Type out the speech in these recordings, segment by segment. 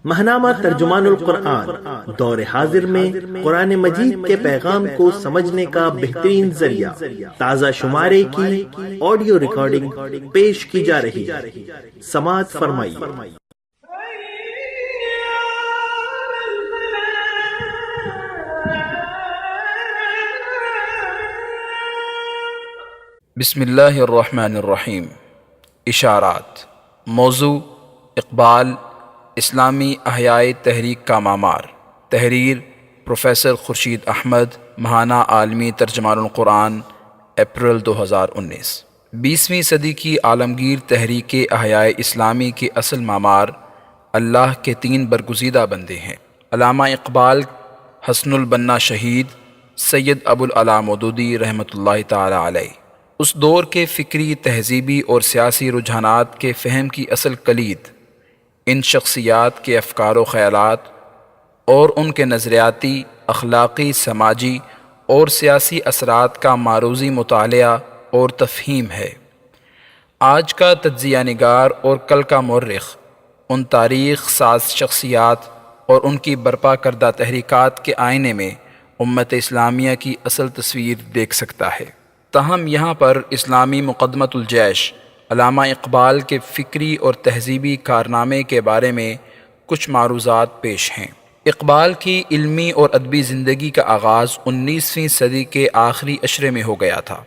ماہنامہ ترجمان القرآن دور حاضر میں قرآن مجید کے پیغام کو سمجھنے کا بہترین ذریعہ تازہ شمارے کی آڈیو ریکارڈنگ پیش کی جا رہی ہے، سماعت فرمائیے۔ بسم اللہ الرحمن الرحیم۔ اشارات۔ موضوع: اقبال، اسلامی احیاء تحریک کا معمار۔ تحریر: پروفیسر خورشید احمد، ماہانہ عالمی ترجمان القرآن، اپریل 2019۔ 20ویں صدی کی عالمگیر تحریک احیاء اسلامی کے اصل معمار اللہ کے 3 برگزیدہ بندے ہیں: علامہ اقبال، حسن البنا شہید، سید ابوالعلا مودودی رحمۃ اللہ تعالی علیہ۔ اس دور کے فکری، تہذیبی اور سیاسی رجحانات کے فہم کی اصل کلید ان شخصیات کے افکار و خیالات اور ان کے نظریاتی، اخلاقی، سماجی اور سیاسی اثرات کا معروضی مطالعہ اور تفہیم ہے۔ آج کا تجزیہ نگار اور کل کا مورخ ان تاریخ ساز شخصیات اور ان کی برپا کردہ تحریکات کے آئینے میں امت اسلامیہ کی اصل تصویر دیکھ سکتا ہے۔ تاہم یہاں پر اسلامی مقدمۃ الجیش علامہ اقبال کے فکری اور تہذیبی کارنامے کے بارے میں کچھ معروضات پیش ہیں۔ اقبال کی علمی اور ادبی زندگی کا آغاز 19ویں صدی کے آخری عشرے میں ہو گیا تھا،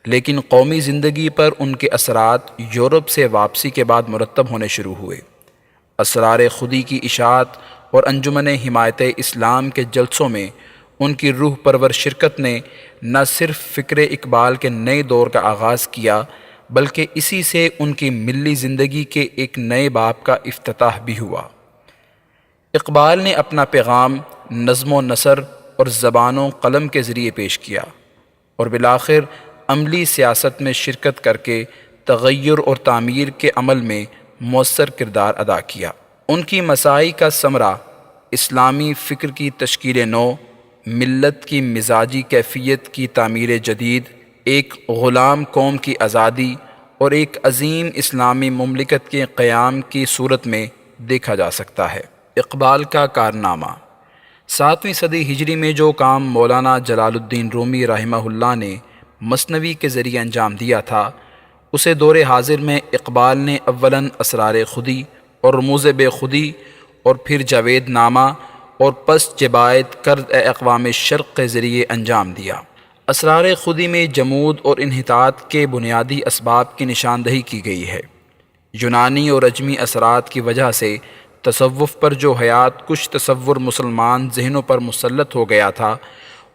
لیکن قومی زندگی پر ان کے اثرات یورپ سے واپسی کے بعد مرتب ہونے شروع ہوئے۔ اسرار خودی کی اشاعت اور انجمن حمایت اسلام کے جلسوں میں ان کی روح پرور شرکت نے نہ صرف فکر اقبال کے نئے دور کا آغاز کیا، بلکہ اسی سے ان کی ملی زندگی کے ایک نئے باب کا افتتاح بھی ہوا۔ اقبال نے اپنا پیغام نظم و نثر اور زبان و قلم کے ذریعے پیش کیا اور بالآخر عملی سیاست میں شرکت کر کے تغیر اور تعمیر کے عمل میں مؤثر کردار ادا کیا۔ ان کی مساعی کا ثمرہ اسلامی فکر کی تشکیل نو، ملت کی مزاجی کیفیت کی تعمیر جدید، ایک غلام قوم کی آزادی اور ایک عظیم اسلامی مملکت کے قیام کی صورت میں دیکھا جا سکتا ہے۔ اقبال کا کارنامہ۔ 7ویں صدی ہجری میں جو کام مولانا جلال الدین رومی رحمہ اللہ نے مثنوی کے ذریعے انجام دیا تھا، اسے دور حاضر میں اقبال نے اولاً اسرار خودی اور رموز بے خودی اور پھر جاوید نامہ اور پس جبائد کرد اقوام شرق کے ذریعے انجام دیا۔ اسرار خودی میں جمود اور انحطاط کے بنیادی اسباب کی نشاندہی کی گئی ہے۔ یونانی اور عجمی اثرات کی وجہ سے تصوف پر جو حیات کش تصور مسلمان ذہنوں پر مسلط ہو گیا تھا،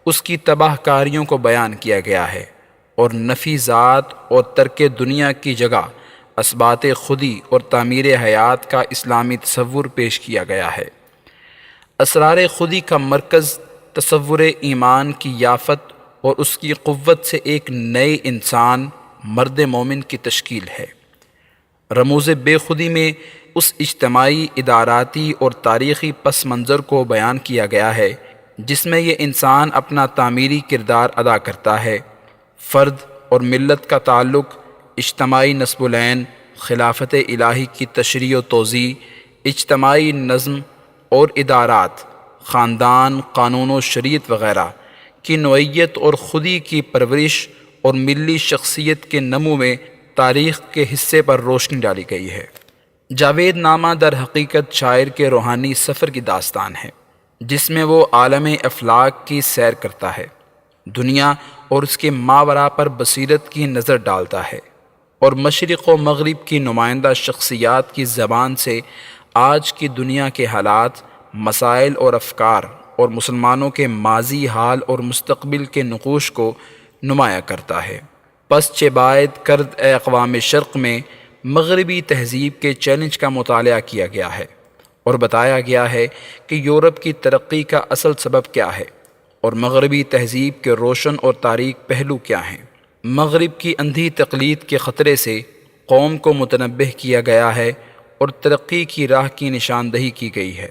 اس کی تباہ کاریوں کو بیان کیا گیا ہے اور نفی ذات اور ترک دنیا کی جگہ اثبات خودی اور تعمیر حیات کا اسلامی تصور پیش کیا گیا ہے۔ اسرار خودی کا مرکز تصور ایمان کی یافت اور اس کی قوت سے ایک نئے انسان، مرد مومن کی تشکیل ہے۔ رموز بے خودی میں اس اجتماعی، اداراتی اور تاریخی پس منظر کو بیان کیا گیا ہے جس میں یہ انسان اپنا تعمیری کردار ادا کرتا ہے۔ فرد اور ملت کا تعلق، اجتماعی نصب العین، خلافت الہی کی تشریح و توضیح، اجتماعی نظم اور ادارات، خاندان، قانون و شریعت وغیرہ کی نوعیت اور خودی کی پرورش اور ملی شخصیت کے نمو میں تاریخ کے حصے پر روشنی ڈالی گئی ہے۔ جاوید نامہ در حقیقت شاعر کے روحانی سفر کی داستان ہے، جس میں وہ عالم افلاک کی سیر کرتا ہے، دنیا اور اس کے ماوراء پر بصیرت کی نظر ڈالتا ہے اور مشرق و مغرب کی نمائندہ شخصیات کی زبان سے آج کی دنیا کے حالات، مسائل اور افکار اور مسلمانوں کے ماضی، حال اور مستقبل کے نقوش کو نمایاں کرتا ہے۔ پس چبائد کرد اقوام شرق میں مغربی تہذیب کے چیلنج کا مطالعہ کیا گیا ہے اور بتایا گیا ہے کہ یورپ کی ترقی کا اصل سبب کیا ہے اور مغربی تہذیب کے روشن اور تاریک پہلو کیا ہیں۔ مغرب کی اندھی تقلید کے خطرے سے قوم کو متنبہ کیا گیا ہے اور ترقی کی راہ کی نشاندہی کی گئی ہے۔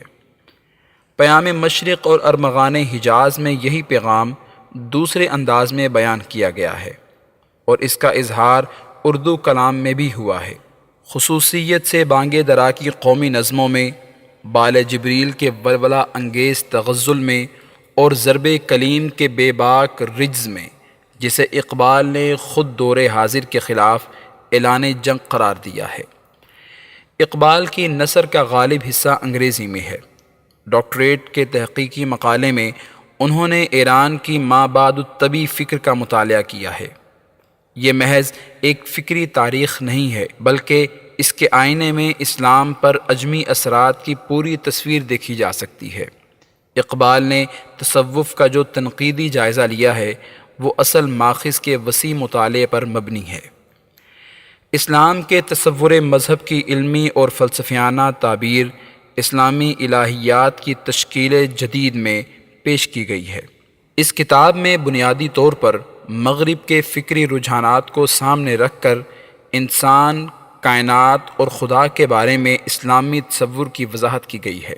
پیام مشرق اور ارمغان حجاز میں یہی پیغام دوسرے انداز میں بیان کیا گیا ہے اور اس کا اظہار اردو کلام میں بھی ہوا ہے۔ خصوصیت سے بانگ درا کی قومی نظموں میں بال جبریل کے ولولہ انگیز تغزل میں اور ضرب کلیم کے بے باک رجز میں، جسے اقبال نے خود دور حاضر کے خلاف اعلان جنگ قرار دیا ہے۔ اقبال کی نثر کا غالب حصہ انگریزی میں ہے۔ ڈاکٹریٹ کے تحقیقی مقالے میں انہوں نے ایران کی ما بعد الطبی فکر کا مطالعہ کیا ہے۔ یہ محض ایک فکری تاریخ نہیں ہے، بلکہ اس کے آئینے میں اسلام پر اجمی اثرات کی پوری تصویر دیکھی جا سکتی ہے۔ اقبال نے تصوف کا جو تنقیدی جائزہ لیا ہے وہ اصل ماخذ کے وسیع مطالعے پر مبنی ہے۔ اسلام کے تصور مذہب کی علمی اور فلسفیانہ تعبیر اسلامی الہیات کی تشکیل جدید میں پیش کی گئی ہے۔ اس کتاب میں بنیادی طور پر مغرب کے فکری رجحانات کو سامنے رکھ کر انسان، کائنات اور خدا کے بارے میں اسلامی تصور کی وضاحت کی گئی ہے۔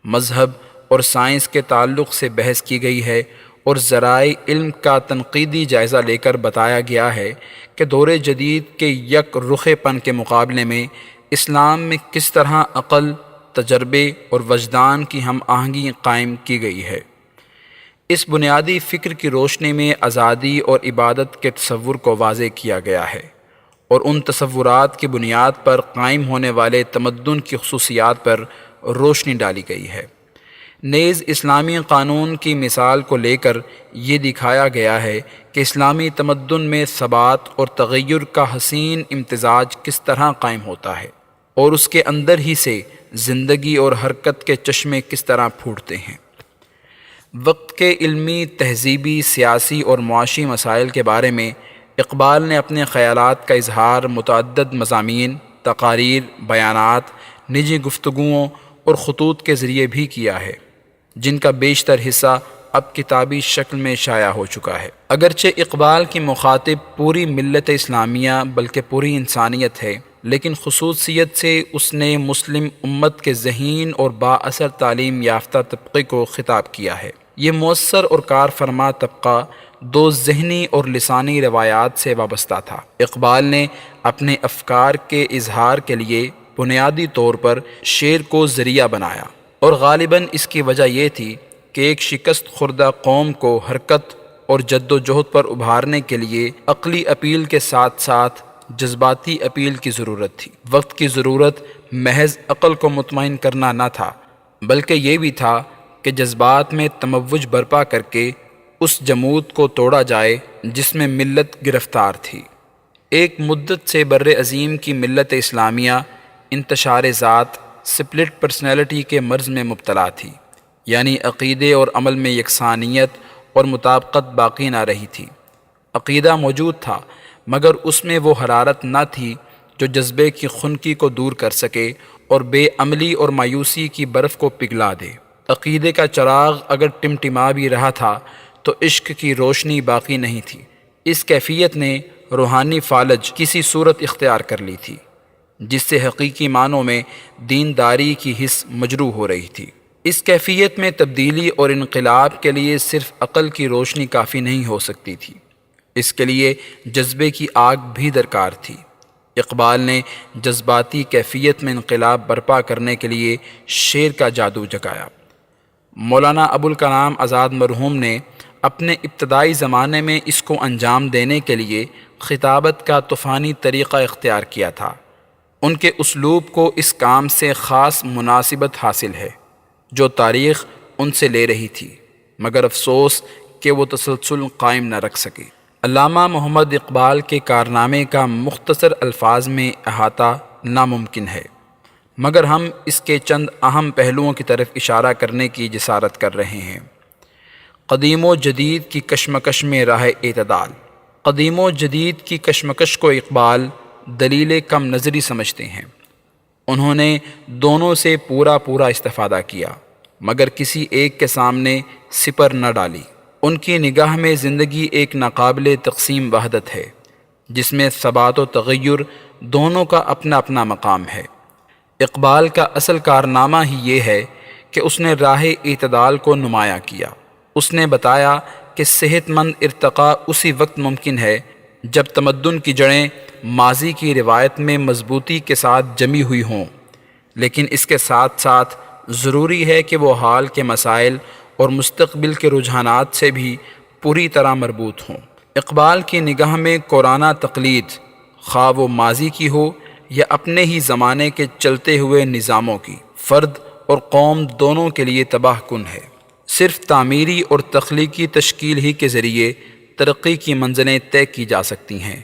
مذہب اور سائنس کے تعلق سے بحث کی گئی ہے اور ذرائع علم کا تنقیدی جائزہ لے کر بتایا گیا ہے کہ دور جدید کے یک رخے پن کے مقابلے میں اسلام میں کس طرح عقل، تجربے اور وجدان کی ہم آہنگی قائم کی گئی ہے۔ اس بنیادی فکر کی روشنی میں آزادی اور عبادت کے تصور کو واضح کیا گیا ہے اور ان تصورات کی بنیاد پر قائم ہونے والے تمدن کی خصوصیات پر روشنی ڈالی گئی ہے۔ نیز اسلامی قانون کی مثال کو لے کر یہ دکھایا گیا ہے کہ اسلامی تمدن میں ثبات اور تغیر کا حسین امتزاج کس طرح قائم ہوتا ہے اور اس کے اندر ہی سے زندگی اور حرکت کے چشمے کس طرح پھوٹتے ہیں۔ وقت کے علمی، تہذیبی، سیاسی اور معاشی مسائل کے بارے میں اقبال نے اپنے خیالات کا اظہار متعدد مضامین، تقاریر، بیانات، نجی گفتگوؤں اور خطوط کے ذریعے بھی کیا ہے، جن کا بیشتر حصہ اب کتابی شکل میں شائع ہو چکا ہے۔ اگرچہ اقبال کی مخاطب پوری ملت اسلامیہ بلکہ پوری انسانیت ہے، لیکن خصوصیت سے اس نے مسلم امت کے ذہین اور با اثر تعلیم یافتہ طبقے کو خطاب کیا ہے۔ یہ مؤثر اور کار فرما طبقہ دو ذہنی اور لسانی روایات سے وابستہ تھا۔ اقبال نے اپنے افکار کے اظہار کے لیے بنیادی طور پر شعر کو ذریعہ بنایا، اور غالباً اس کی وجہ یہ تھی کہ ایک شکست خوردہ قوم کو حرکت اور جد و جہد پر ابھارنے کے لیے عقلی اپیل کے ساتھ ساتھ جذباتی اپیل کی ضرورت تھی۔ وقت کی ضرورت محض عقل کو مطمئن کرنا نہ تھا، بلکہ یہ بھی تھا کہ جذبات میں تموج برپا کر کے اس جمود کو توڑا جائے جس میں ملت گرفتار تھی۔ ایک مدت سے بر عظیم کی ملت اسلامیہ انتشار ذات، سپلٹ پرسنالٹی کے مرض میں مبتلا تھی، یعنی عقیدے اور عمل میں یکسانیت اور مطابقت باقی نہ رہی تھی۔ عقیدہ موجود تھا، مگر اس میں وہ حرارت نہ تھی جو جذبے کی خنکی کو دور کر سکے اور بے عملی اور مایوسی کی برف کو پگھلا دے۔ عقیدے کا چراغ اگر ٹمٹما بھی رہا تھا تو عشق کی روشنی باقی نہیں تھی۔ اس کیفیت نے روحانی فالج کسی صورت اختیار کر لی تھی جس سے حقیقی معنوں میں دینداری کی حس مجروح ہو رہی تھی۔ اس کیفیت میں تبدیلی اور انقلاب کے لیے صرف عقل کی روشنی کافی نہیں ہو سکتی تھی، اس کے لیے جذبے کی آگ بھی درکار تھی۔ اقبال نے جذباتی کیفیت میں انقلاب برپا کرنے کے لیے شعر کا جادو جگایا۔ مولانا ابوالکلام آزاد مرحوم نے اپنے ابتدائی زمانے میں اس کو انجام دینے کے لیے خطابت کا طوفانی طریقہ اختیار کیا تھا۔ ان کے اسلوب کو اس کام سے خاص مناسبت حاصل ہے جو تاریخ ان سے لے رہی تھی، مگر افسوس کہ وہ تسلسل قائم نہ رکھ سکے۔ علامہ محمد اقبال کے کارنامے کا مختصر الفاظ میں احاطہ ناممکن ہے، مگر ہم اس کے چند اہم پہلوؤں کی طرف اشارہ کرنے کی جسارت کر رہے ہیں۔ قدیم و جدید کی کشمکش میں راہ اعتدال۔ قدیم و جدید کی کشمکش کو اقبال دلیل کم نظری سمجھتے ہیں۔ انہوں نے دونوں سے پورا استفادہ کیا، مگر کسی ایک کے سامنے سپر نہ ڈالی۔ ان کی نگاہ میں زندگی ایک ناقابل تقسیم وحدت ہے جس میں ثبات و تغیر دونوں کا اپنا اپنا مقام ہے۔ اقبال کا اصل کارنامہ ہی یہ ہے کہ اس نے راہ اعتدال کو نمایاں کیا۔ اس نے بتایا کہ صحت مند ارتقاء اسی وقت ممکن ہے جب تمدن کی جڑیں ماضی کی روایت میں مضبوطی کے ساتھ جمی ہوئی ہوں، لیکن اس کے ساتھ ساتھ ضروری ہے کہ وہ حال کے مسائل اور مستقبل کے رجحانات سے بھی پوری طرح مربوط ہوں۔ اقبال کی نگاہ میں قرآنہ تقلید، خواہ وہ ماضی کی ہو یا اپنے ہی زمانے کے چلتے ہوئے نظاموں کی، فرد اور قوم دونوں کے لیے تباہ کن ہے۔ صرف تعمیری اور تخلیقی تشکیل ہی کے ذریعے ترقی کی منزلیں طے کی جا سکتی ہیں،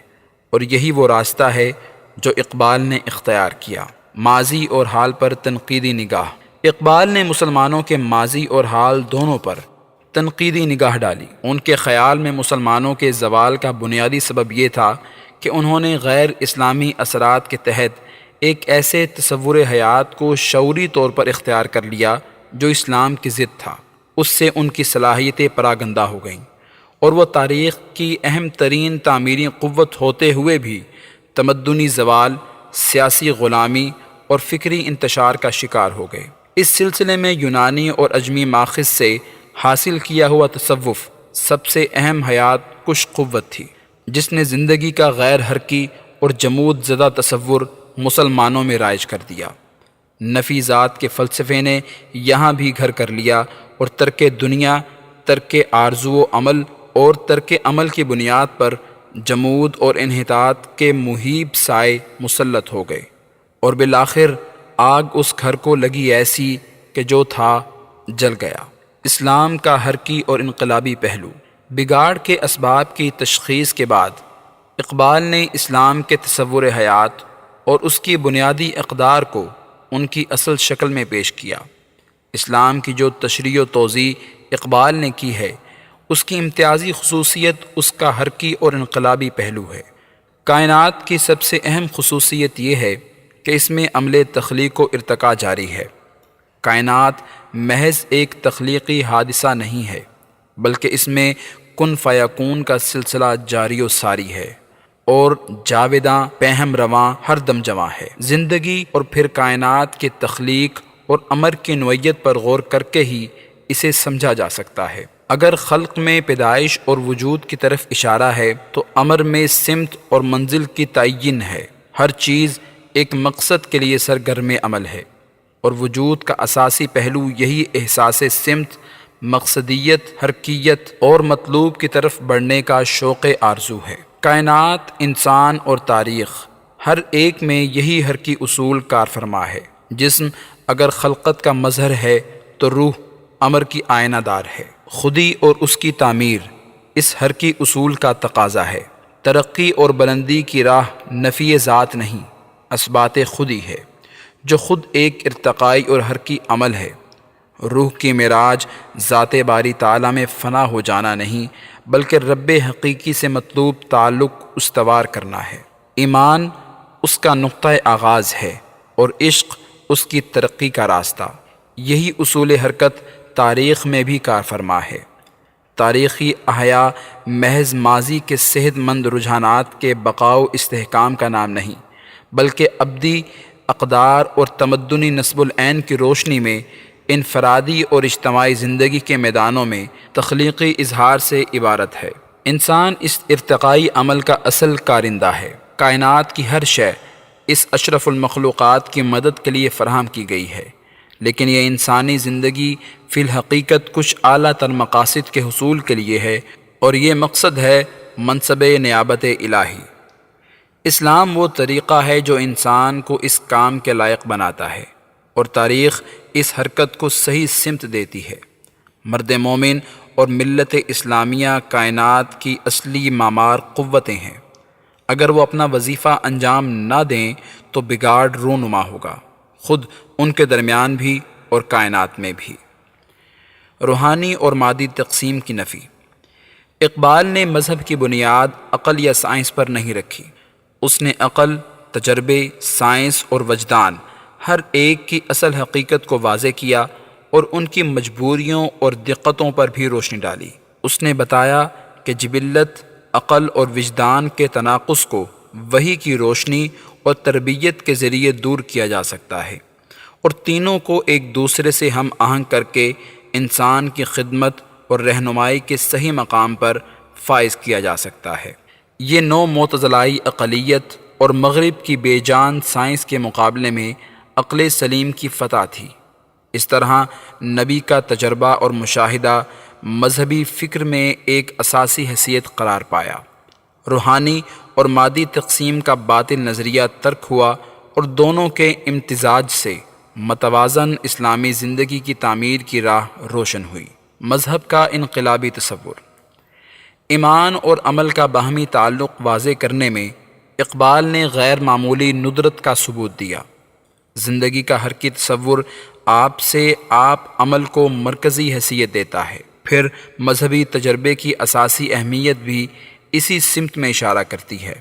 اور یہی وہ راستہ ہے جو اقبال نے اختیار کیا۔ ماضی اور حال پر تنقیدی نگاہ۔ اقبال نے مسلمانوں کے ماضی اور حال دونوں پر تنقیدی نگاہ ڈالی۔ ان کے خیال میں مسلمانوں کے زوال کا بنیادی سبب یہ تھا کہ انہوں نے غیر اسلامی اثرات کے تحت ایک ایسے تصور حیات کو شعوری طور پر اختیار کر لیا جو اسلام کی ضد تھا۔ اس سے ان کی صلاحیتیں پراگندہ ہو گئیں، اور وہ تاریخ کی اہم ترین تعمیری قوت ہوتے ہوئے بھی تمدنی زوال، سیاسی غلامی اور فکری انتشار کا شکار ہو گئے۔ اس سلسلے میں یونانی اور عجمی ماخذ سے حاصل کیا ہوا تصوف سب سے اہم حیات کش قوت تھی، جس نے زندگی کا غیر حرکی اور جمود زدہ تصور مسلمانوں میں رائج کر دیا۔ نفی ذات کے فلسفے نے یہاں بھی گھر کر لیا، اور ترک دنیا، ترک آرزو و عمل اور ترک عمل کی بنیاد پر جمود اور انحطاط کے مہیب سائے مسلط ہو گئے، اور بالآخر آگ اس گھر کو لگی ایسی کہ جو تھا جل گیا۔ اسلام کا حرکی اور انقلابی پہلو۔ بگاڑ کے اسباب کی تشخیص کے بعد اقبال نے اسلام کے تصور حیات اور اس کی بنیادی اقدار کو ان کی اصل شکل میں پیش کیا۔ اسلام کی جو تشریح و توضیح اقبال نے کی ہے، اس کی امتیازی خصوصیت اس کا حرکی اور انقلابی پہلو ہے۔ کائنات کی سب سے اہم خصوصیت یہ ہے کہ اس میں عمل تخلیق و ارتقاء جاری ہے۔ کائنات محض ایک تخلیقی حادثہ نہیں ہے، بلکہ اس میں کن فیکون کا سلسلہ جاری و ساری ہے، اور جاوداں پہم رواں ہر دم جواں ہے۔ زندگی اور پھر کائنات کے تخلیق اور امر کی نوعیت پر غور کر کے ہی اسے سمجھا جا سکتا ہے۔ اگر خلق میں پیدائش اور وجود کی طرف اشارہ ہے تو امر میں سمت اور منزل کی تعین ہے۔ ہر چیز ایک مقصد کے لیے سرگرم عمل ہے، اور وجود کا اساسی پہلو یہی احساس سمت، مقصدیت، حرکیت اور مطلوب کی طرف بڑھنے کا شوق آرزو ہے۔ کائنات، انسان اور تاریخ، ہر ایک میں یہی حرکی اصول کار فرما ہے۔ جسم اگر خلقت کا مظہر ہے تو روح امر کی آئینہ دار ہے۔ خودی اور اس کی تعمیر اس حرکی اصول کا تقاضا ہے۔ ترقی اور بلندی کی راہ نفی ذات نہیں، اثبات خودی ہے، جو خود ایک ارتقائی اور حرکی عمل ہے۔ روح کی معراج ذات باری تعالیٰ میں فنا ہو جانا نہیں، بلکہ رب حقیقی سے مطلوب تعلق استوار کرنا ہے۔ ایمان اس کا نقطہ آغاز ہے، اور عشق اس کی ترقی کا راستہ۔ یہی اصول حرکت تاریخ میں بھی کار فرما ہے۔ تاریخی احیاء محض ماضی کے صحت مند رجحانات کے بقاء و استحکام کا نام نہیں، بلکہ ابدی اقدار اور تمدنی نصب العین کی روشنی میں انفرادی اور اجتماعی زندگی کے میدانوں میں تخلیقی اظہار سے عبارت ہے۔ انسان اس ارتقائی عمل کا اصل کارندہ ہے۔ کائنات کی ہر شے اس اشرف المخلوقات کی مدد کے لیے فراہم کی گئی ہے، لیکن یہ انسانی زندگی فی الحقیقت کچھ اعلیٰ تر مقاصد کے حصول کے لیے ہے، اور یہ مقصد ہے منصب نیابت الہی۔ اسلام وہ طریقہ ہے جو انسان کو اس کام کے لائق بناتا ہے، اور تاریخ اس حرکت کو صحیح سمت دیتی ہے۔ مرد مومن اور ملت اسلامیہ کائنات کی اصلی معمار قوتیں ہیں۔ اگر وہ اپنا وظیفہ انجام نہ دیں تو بگاڑ رونما ہوگا، خود ان کے درمیان بھی اور کائنات میں بھی۔ روحانی اور مادی تقسیم کی نفی۔ اقبال نے مذہب کی بنیاد عقل یا سائنس پر نہیں رکھی۔ اس نے عقل، تجربے، سائنس اور وجدان، ہر ایک کی اصل حقیقت کو واضح کیا، اور ان کی مجبوریوں اور دقتوں پر بھی روشنی ڈالی۔ اس نے بتایا کہ جبلت، عقل اور وجدان کے تناقض کو وحی کی روشنی اور تربیت کے ذریعے دور کیا جا سکتا ہے، اور تینوں کو ایک دوسرے سے ہم آہنگ کر کے انسان کی خدمت اور رہنمائی کے صحیح مقام پر فائز کیا جا سکتا ہے۔ یہ نو معتزلائی عقلیت اور مغرب کی بے جان سائنس کے مقابلے میں عقل سلیم کی فتح تھی۔ اس طرح نبی کا تجربہ اور مشاہدہ مذہبی فکر میں ایک اساسی حیثیت قرار پایا۔ روحانی اور مادی تقسیم کا باطل نظریہ ترک ہوا اور دونوں کے امتزاج سے متوازن اسلامی زندگی کی تعمیر کی راہ روشن ہوئی۔ مذہب کا انقلابی تصور۔ ایمان اور عمل کا باہمی تعلق واضح کرنے میں اقبال نے غیر معمولی ندرت کا ثبوت دیا۔ زندگی کا ہر کی تصور آپ عمل کو مرکزی حیثیت دیتا ہے۔ پھر مذہبی تجربے کی اساسی اہمیت بھی اسی سمت میں اشارہ کرتی ہے۔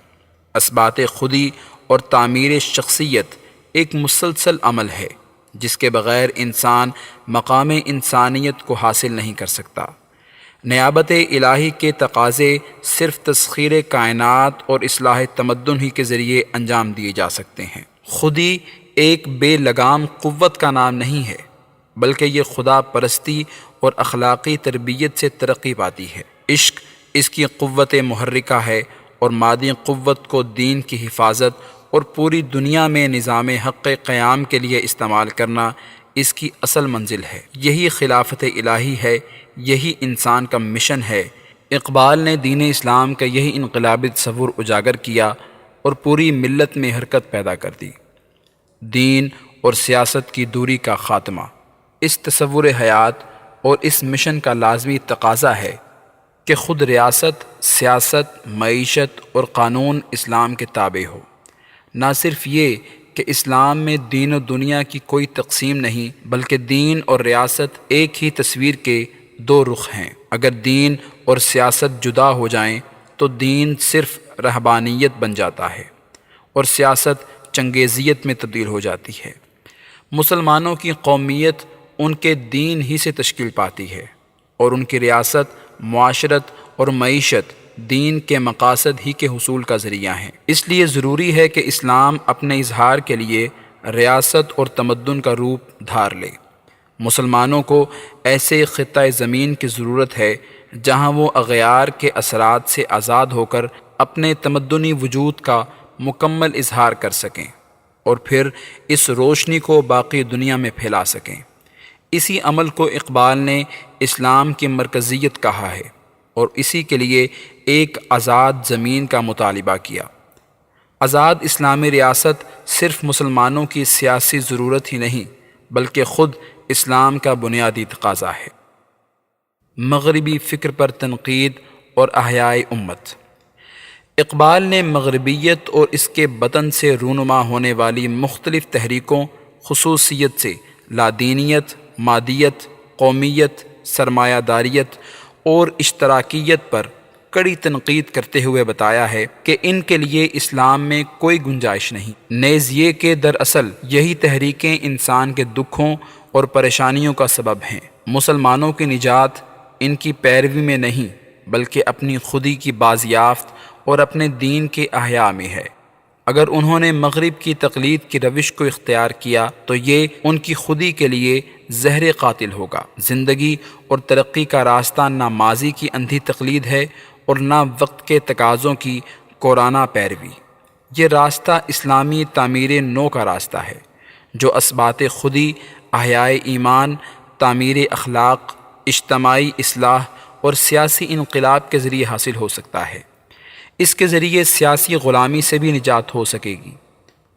اثبات خودی اور تعمیر شخصیت ایک مسلسل عمل ہے جس کے بغیر انسان مقام انسانیت کو حاصل نہیں کر سکتا۔ نیابت الہی کے تقاضے صرف تسخیر کائنات اور اصلاح تمدن ہی کے ذریعے انجام دیے جا سکتے ہیں۔ خودی ایک بے لگام قوت کا نام نہیں ہے، بلکہ یہ خدا پرستی اور اخلاقی تربیت سے ترقی پاتی ہے۔ عشق اس کی قوت محرکہ ہے اور مادی قوت کو دین کی حفاظت اور پوری دنیا میں نظام حق قیام کے لیے استعمال کرنا اس کی اصل منزل ہے۔ یہی خلافت الہی ہے، یہی انسان کا مشن ہے۔ اقبال نے دین اسلام کا یہی انقلابی تصور اجاگر کیا اور پوری ملت میں حرکت پیدا کر دی۔ دین اور سیاست کی دوری کا خاتمہ۔ اس تصور حیات اور اس مشن کا لازمی تقاضا ہے کہ خود ریاست، سیاست، معیشت اور قانون اسلام کے تابع ہو۔ نہ صرف یہ کہ اسلام میں دین و دنیا کی کوئی تقسیم نہیں، بلکہ دین اور ریاست ایک ہی تصویر کے دو رخ ہیں۔ اگر دین اور سیاست جدا ہو جائیں تو دین صرف رہبانیت بن جاتا ہے اور سیاست چنگیزیت میں تبدیل ہو جاتی ہے۔ مسلمانوں کی قومیت ان کے دین ہی سے تشکیل پاتی ہے اور ان کی ریاست، معاشرت اور معیشت دین کے مقاصد ہی کے حصول کا ذریعہ ہیں۔ اس لیے ضروری ہے کہ اسلام اپنے اظہار کے لیے ریاست اور تمدن کا روپ دھار لے۔ مسلمانوں کو ایسے خطۂ زمین کی ضرورت ہے جہاں وہ اغیار کے اثرات سے آزاد ہو کر اپنے تمدنی وجود کا مکمل اظہار کر سکیں اور پھر اس روشنی کو باقی دنیا میں پھیلا سکیں۔ اسی عمل کو اقبال نے اسلام کی مرکزیت کہا ہے اور اسی کے لیے ایک آزاد زمین کا مطالبہ کیا۔ آزاد اسلامی ریاست صرف مسلمانوں کی سیاسی ضرورت ہی نہیں بلکہ خود اسلام کا بنیادی تقاضا ہے۔ مغربی فکر پر تنقید اور احیاء امت۔ اقبال نے مغربیت اور اس کے بطن سے رونما ہونے والی مختلف تحریکوں، خصوصیت سے لادینیت، مادیت، قومیت، سرمایہ داریت اور اشتراکیت پر کڑی تنقید کرتے ہوئے بتایا ہے کہ ان کے لیے اسلام میں کوئی گنجائش نہیں، نیز یہ کہ دراصل یہی تحریکیں انسان کے دکھوں اور پریشانیوں کا سبب ہیں۔ مسلمانوں کی نجات ان کی پیروی میں نہیں بلکہ اپنی خودی کی بازیافت اور اپنے دین کے احیاء میں ہے۔ اگر انہوں نے مغرب کی تقلید کی روش کو اختیار کیا تو یہ ان کی خودی کے لیے زہر قاتل ہوگا۔ زندگی اور ترقی کا راستہ نہ ماضی کی اندھی تقلید ہے اور نہ وقت کے تقاضوں کی کورانہ پیروی۔ یہ راستہ اسلامی تعمیر نو کا راستہ ہے جو اثبات خودی، احیاء ایمان، تعمیر اخلاق، اجتماعی اصلاح اور سیاسی انقلاب کے ذریعے حاصل ہو سکتا ہے۔ اس کے ذریعے سیاسی غلامی سے بھی نجات ہو سکے گی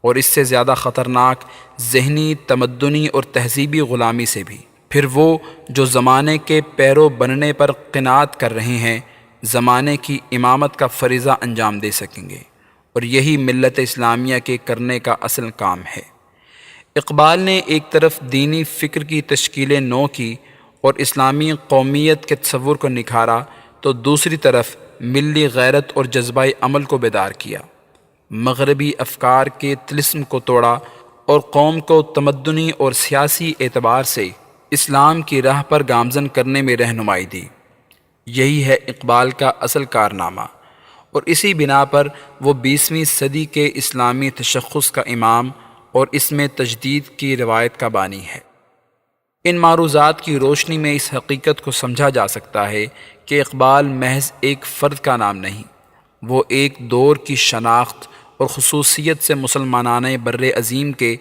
اور اس سے زیادہ خطرناک ذہنی، تمدنی اور تہذیبی غلامی سے بھی۔ پھر وہ جو زمانے کے پیرو بننے پر قناعت کر رہے ہیں زمانے کی امامت کا فریضہ انجام دے سکیں گے اور یہی ملت اسلامیہ کے کرنے کا اصل کام ہے۔ اقبال نے ایک طرف دینی فکر کی تشکیل نو کی اور اسلامی قومیت کے تصور کو نکھارا تو دوسری طرف ملی غیرت اور جذبہ عمل کو بیدار کیا، مغربی افکار کے طلسم کو توڑا اور قوم کو تمدنی اور سیاسی اعتبار سے اسلام کی راہ پر گامزن کرنے میں رہنمائی دی۔ یہی ہے اقبال کا اصل کارنامہ اور اسی بنا پر وہ 20ویں صدی کے اسلامی تشخص کا امام اور اس میں تجدید کی روایت کا بانی ہے۔ ان معروضات کی روشنی میں اس حقیقت کو سمجھا جا سکتا ہے کہ اقبال محض ایک فرد کا نام نہیں، وہ ایک دور کی شناخت اور خصوصیت سے مسلمانان بر عظیم کے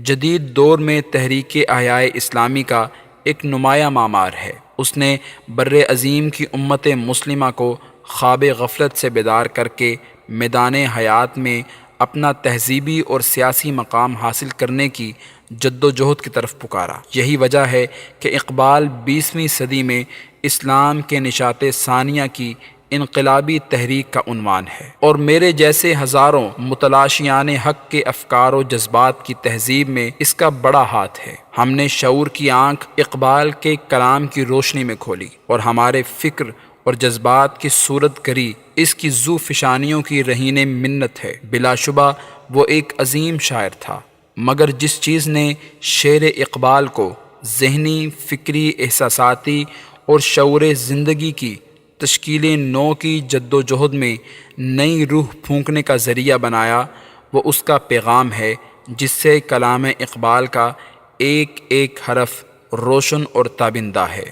جدید دور میں تحریک احیاء اسلامی کا ایک نمایاں معمار ہے۔ اس نے بر عظیم کی امت مسلمہ کو خواب غفلت سے بیدار کر کے میدان حیات میں اپنا تہذیبی اور سیاسی مقام حاصل کرنے کی جد و جہد کی طرف پکارا۔ یہی وجہ ہے کہ اقبال 20ویں صدی میں اسلام کے نشاط ثانیہ کی انقلابی تحریک کا عنوان ہے، اور میرے جیسے ہزاروں متلاشیان حق کے افکار و جذبات کی تہذیب میں اس کا بڑا ہاتھ ہے۔ ہم نے شعور کی آنکھ اقبال کے کلام کی روشنی میں کھولی، اور ہمارے فکر اور جذبات کی صورت گری اس کی ذو فشانیوں کی رہین منت ہے۔ بلا شبہ وہ ایک عظیم شاعر تھا، مگر جس چیز نے شعر اقبال کو ذہنی، فکری، احساساتی اور شعور زندگی کی تشکیل نو کی جد و جہد میں نئی روح پھونکنے کا ذریعہ بنایا، وہ اس کا پیغام ہے جس سے کلام اقبال کا ایک ایک حرف روشن اور تابندہ ہے۔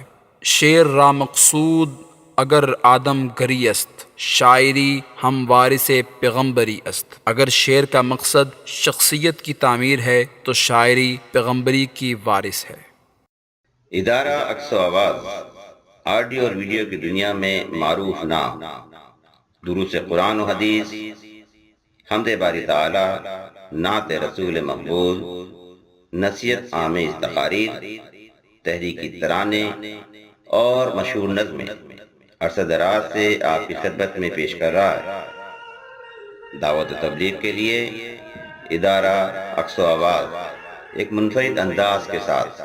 شعر را مقصود اگر آدم گری است، شاعری ہم وارث پیغمبری است۔ اگر شعر کا مقصد شخصیت کی تعمیر ہے تو شاعری پیغمبری کی وارث ہے۔ ادارہ عکس و آواز آڈیو اور ویڈیو کی دنیا میں معروف نام، دروس قرآن و حدیث، حمد باری تعالی، نعت رسول مقبول، نصیحت آمیز تقاریر، تحریکی ترانے اور مشہور نظمیں عرصہ دراز سے آپ کی خدمت میں پیش کر رہا ہے۔ دعوت و تبلیغ کے لیے ادارہ عکس و آواز ایک منفرد انداز کے ساتھ